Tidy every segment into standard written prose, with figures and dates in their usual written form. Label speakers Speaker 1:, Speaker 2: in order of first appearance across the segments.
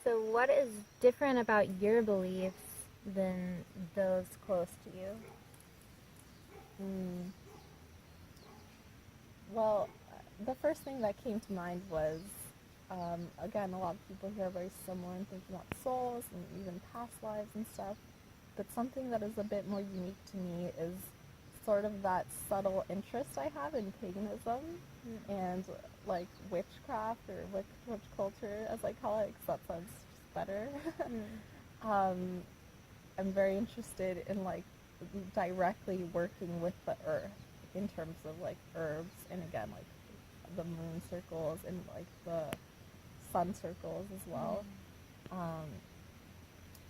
Speaker 1: So what is different about your beliefs than those close to you?
Speaker 2: Mm. Well, the first thing that came to mind was, again, a lot of people here are very similar in thinking about souls and even past lives and stuff. But something that is a bit more unique to me is sort of that subtle interest I have in paganism and like witchcraft or witch culture, as I call it, because that sounds just better. um, I'm very interested in like directly working with the earth in terms of like herbs and again like the moon circles and like the sun circles as well. Um,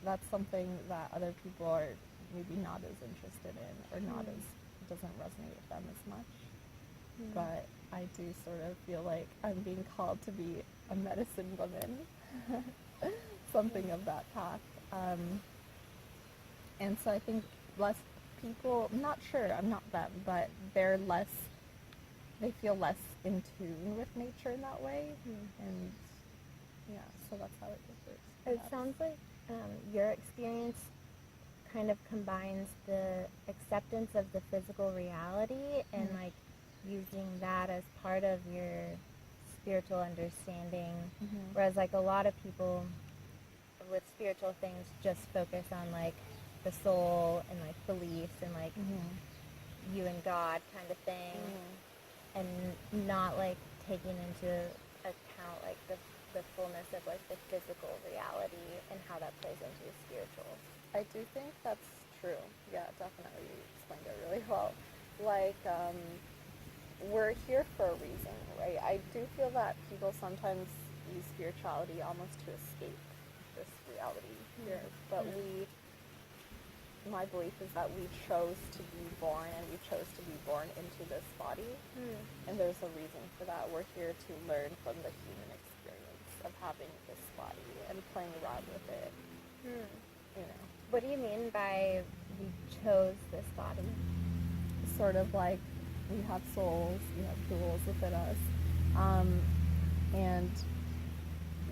Speaker 2: that's something that other people are maybe not as interested in or not as doesn't resonate with them as much. But I do sort of feel like I'm being called to be a medicine woman, something of that path. And so I think less people, I'm not sure, I'm not them, but they feel less in tune with nature in that way. And yeah, so that's how it differs.
Speaker 1: It sounds like your experience kind of combines the acceptance of the physical reality and like using that as part of your spiritual understanding, whereas like a lot of people with spiritual things just focus on like the soul and like beliefs and like you and God kind of thing, and not like taking into account like the fullness of like the physical reality and how that plays into the spiritual.
Speaker 2: I do think that's true. Yeah, definitely. You explained it really well. Like, we're here for a reason, right? I do feel that people sometimes use spirituality almost to escape this reality here. But my belief is that we chose to be born and we chose to be born into this body. And there's a reason for that. We're here to learn from the human experience of having this body and playing around with it. You know,
Speaker 1: What do you mean by we chose this body?
Speaker 2: sort of like we have souls, we have jewels within us. And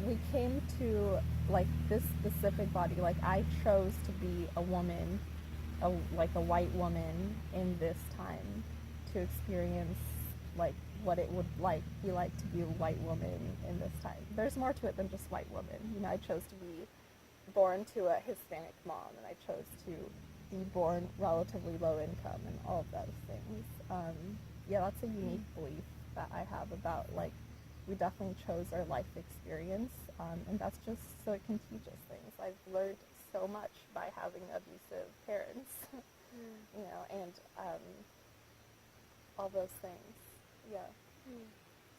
Speaker 2: we came to like this specific body. Like I chose to be a woman, like a white woman in this time to experience like what it would be like to be a white woman in this time. There's more to it than just white woman. You know, I chose to be born to a Hispanic mom, and I chose to be born relatively low income, and all of those things. Yeah, that's a unique belief that I have about like we definitely chose our life experience, and that's just so it can teach us things. I've learned so much by having abusive parents, you know, and all those things. Yeah.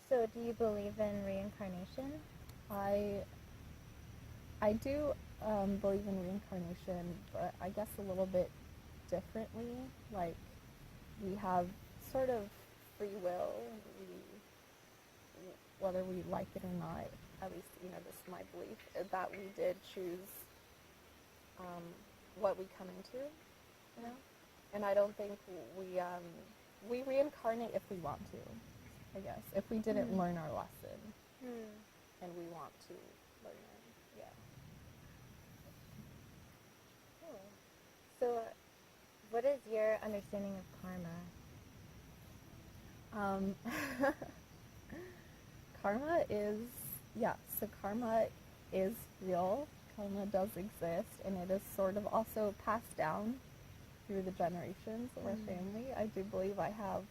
Speaker 1: So do you believe in reincarnation?
Speaker 2: I I do believe in reincarnation, but I guess a little bit differently. Like we have sort of free will, whether we like it or not. At least you know this is my belief that we did choose what we come into, you know. And I don't think we reincarnate if we want to. I guess if we didn't learn our lesson, and we want to learn it, yeah.
Speaker 1: So what is your understanding of karma?
Speaker 2: Karma is, yeah, so karma is real. Karma does exist, and it is sort of also passed down through the generations of our family. I do believe I have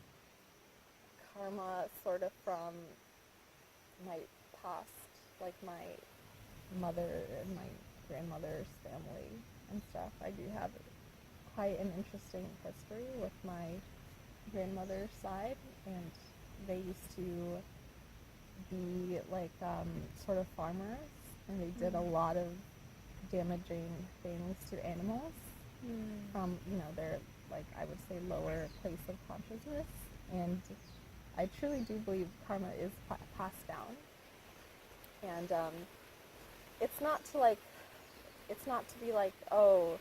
Speaker 2: karma sort of from my past, like my mother and my grandmother's family and stuff. I do have quite an interesting history with my grandmother's side, and they used to be like sort of farmers, and they did a lot of damaging things to animals from their like I would say lower place of consciousness, and I truly do believe karma is passed down, and it's not to be like, oh,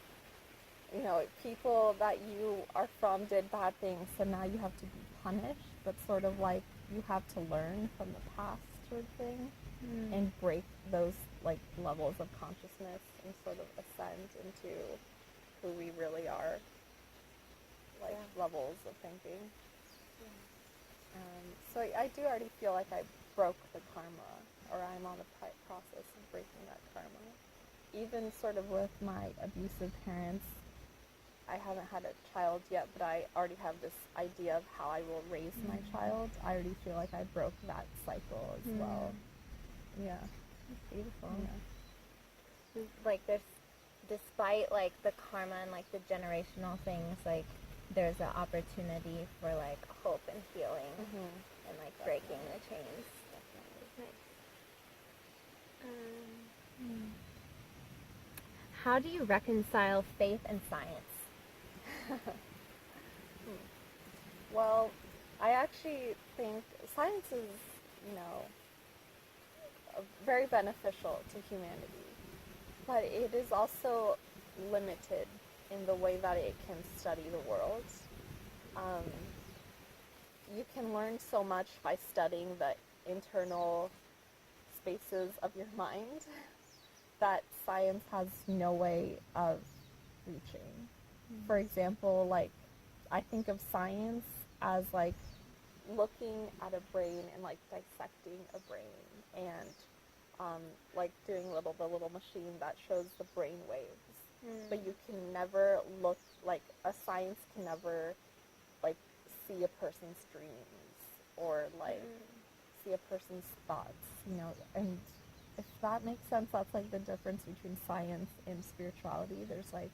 Speaker 2: people that you are from did bad things, so now you have to be punished, but sort of like you have to learn from the past sort of thing and break those like levels levels of consciousness and sort of ascend into who we really are, like levels of thinking. So I do already feel like I broke the karma, or I'm on the process of breaking that karma. Even sort of with my abusive parents, I haven't had a child yet, but I already have this idea of how I will raise my child. I already feel like I broke that cycle as well. Yeah.
Speaker 1: That's beautiful.
Speaker 2: Yeah.
Speaker 1: Like there's, despite like the karma and like the generational things, like there's an opportunity for like hope and healing and like breaking the chains. Nice. How do you reconcile faith and science?
Speaker 2: Well, I actually think science is, very beneficial to humanity, but it is also limited in the way that it can study the world. You can learn so much by studying the internal spaces of your mind that science has no way of reaching. For example, like, I think of science as like looking at a brain and like dissecting a brain and like doing the little machine that shows the brain waves. But you can never look, like, a science can never like see a person's dreams or like see a person's thoughts, and if that makes sense, that's like the difference between science and spirituality. There's like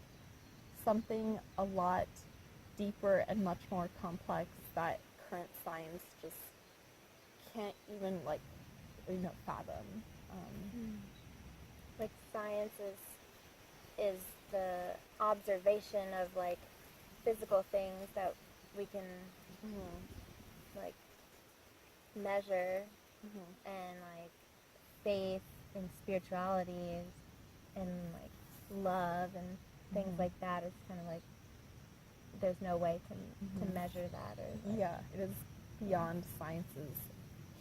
Speaker 2: something a lot deeper and much more complex that current science just can't even like fathom.
Speaker 1: Like science is the observation of like physical things that we can like measure, and like faith and spirituality and like love and things like that is kind of like there's no way to measure that, or like,
Speaker 2: Yeah, it is beyond science's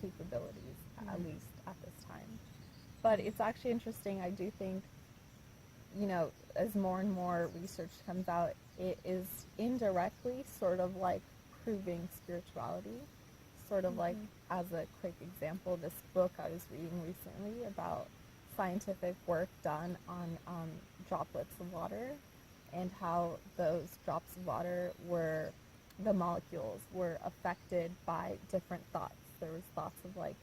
Speaker 2: capabilities, at least at this time. But it's actually interesting. I do think, as more and more research comes out, it is indirectly sort of like proving spirituality. Sort of like, as a quick example, this book I was reading recently about scientific work done on droplets of water and how those drops of water the molecules were affected by different thoughts. There was thoughts of like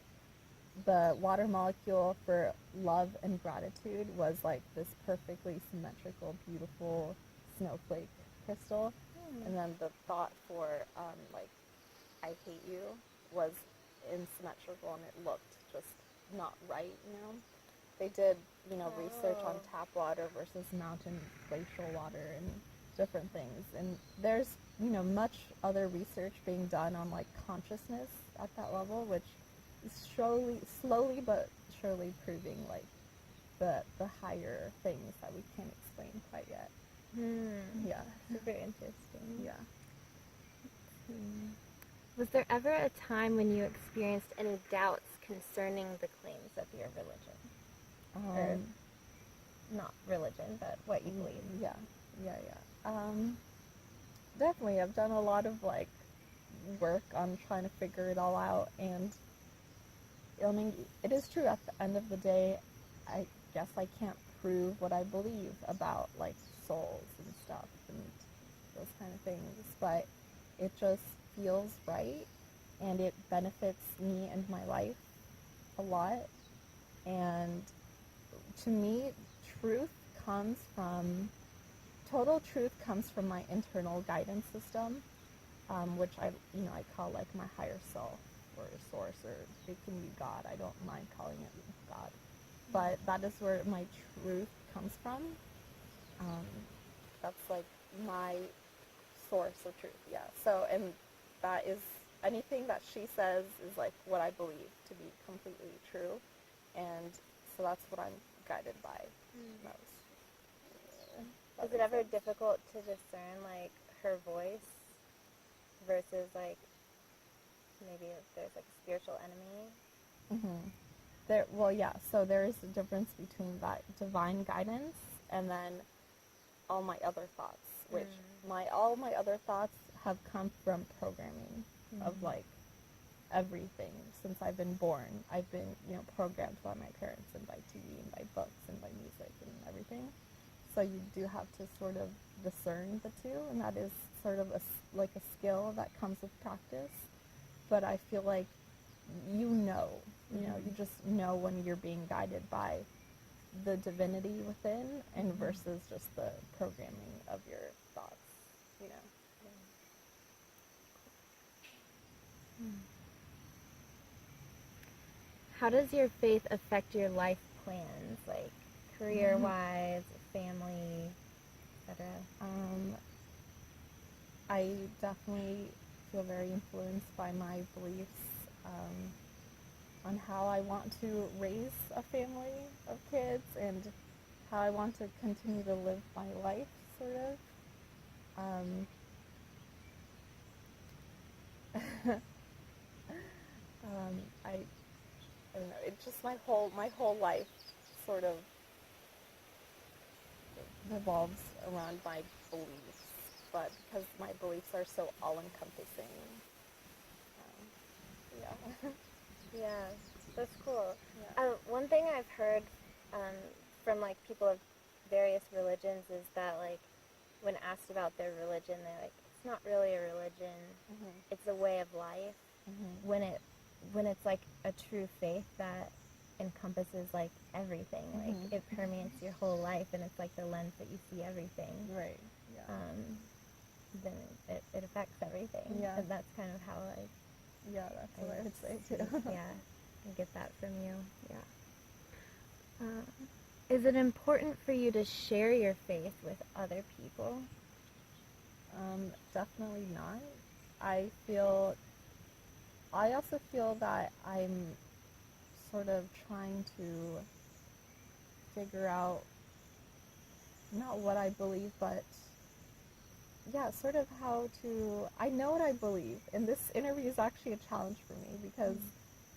Speaker 2: the water molecule for love and gratitude was like this perfectly symmetrical, beautiful snowflake crystal. And then the thought for like I hate you was asymmetrical, and it looked just not right, They did, research on tap water versus mountain glacial water and different things. And there's, much other research being done on like consciousness at that level, which is slowly but surely proving like the higher things that we can't explain quite yet. Yeah.
Speaker 1: Super interesting.
Speaker 2: Yeah.
Speaker 1: Was there ever a time when you experienced any doubts concerning the claims of your religion? Or not religion, but what you believe.
Speaker 2: Yeah. Definitely, I've done a lot of like work on trying to figure it all out, and I mean, it is true. At the end of the day, I guess I can't prove what I believe about like souls and stuff and those kind of things, but it just feels right, and it benefits me and my life a lot. And to me, total truth comes from my internal guidance system, which I call like my higher self or source, or it can be God. I don't mind calling it God, but that is where my truth comes from. That's like my source of truth. Yeah. So, and that is, anything that she says is like what I believe to be completely true, and so that's what I'm guided by most.
Speaker 1: Is it ever difficult to discern like her voice versus like maybe if there's like a spiritual enemy?
Speaker 2: So there is a difference between that divine guidance and then all my other thoughts, which all my other thoughts have come from programming of like everything since I've been born. I've been, programmed by my parents and by TV and by books and by music and everything. So you do have to sort of discern the two, and that is sort of a skill that comes with practice. But I feel like you just know when you're being guided by the divinity within and versus just the programming of your thoughts,
Speaker 1: How does your faith affect your life plans, like career-wise, family, etc.?
Speaker 2: I definitely feel very influenced by my beliefs on how I want to raise a family of kids and how I want to continue to live my life, sort of. I don't know. It's just my whole life sort of revolves around my beliefs, but because my beliefs are so all-encompassing, yeah.
Speaker 1: Yeah, that's cool.
Speaker 2: Yeah.
Speaker 1: One thing I've heard from like people of various religions is that like when asked about their religion, they're like, it's not really a religion; it's a way of life. When it's like a true faith that encompasses like everything, like it permeates your whole life, and it's like the lens that you see everything.
Speaker 2: Right. Yeah.
Speaker 1: Then it affects everything.
Speaker 2: Yeah.
Speaker 1: And that's kind of how I.
Speaker 2: Yeah, that's what I would say too.
Speaker 1: Yeah, I get that from you. Yeah. Is it important for you to share your faith with other people?
Speaker 2: Definitely not. I also feel that I'm sort of trying to figure out not what I believe, but sort of how to, I know what I believe, and this interview is actually a challenge for me because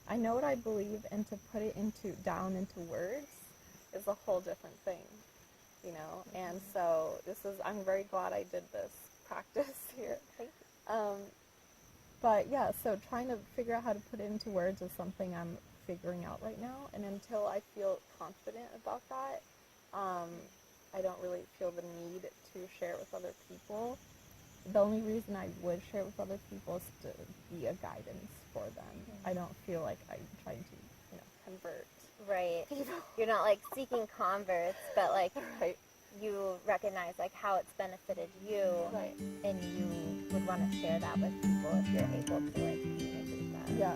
Speaker 2: I know what I believe, and to put it down into words is a whole different thing, and so I'm very glad I did this practice here.
Speaker 1: Thank you.
Speaker 2: But so trying to figure out how to put it into words is something I'm figuring out right now, and until I feel confident about that, I don't really feel the need to share it with other people. The only reason I would share it with other people is to be a guidance for them. I don't feel like I'm trying to, convert.
Speaker 1: Right. You're not like seeking converts, but like
Speaker 2: Right.
Speaker 1: you recognize like how it's benefited you,
Speaker 2: Right.
Speaker 1: and you would want to share that with people if you're able to like communicate that.
Speaker 2: Yeah.